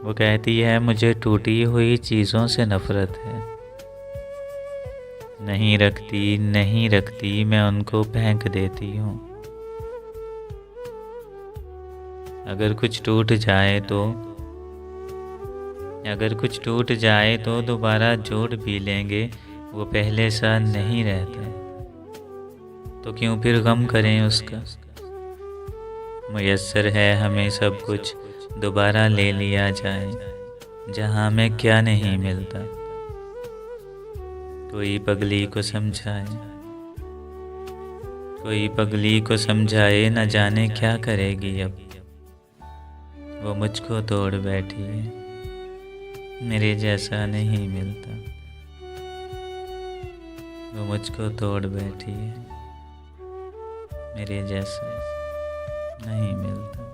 वो कहती है मुझे टूटी हुई चीज़ों से नफ़रत है। नहीं रखती नहीं रखती मैं उनको फेंक देती हूँ। अगर कुछ टूट जाए तो दोबारा जोड़ भी लेंगे, वो पहले सा नहीं रहता। तो क्यों फिर गम करें उसका। मुयस्सर है हमें सब कुछ, दोबारा ले लिया जाए जहाँ में क्या नहीं मिलता। कोई पगली को समझाए न जाने क्या करेगी अब। वो मुझको तोड़ बैठी है, मेरे जैसा नहीं मिलता। वो मुझको तोड़ बैठी है, मेरे जैसा नहीं मिलता।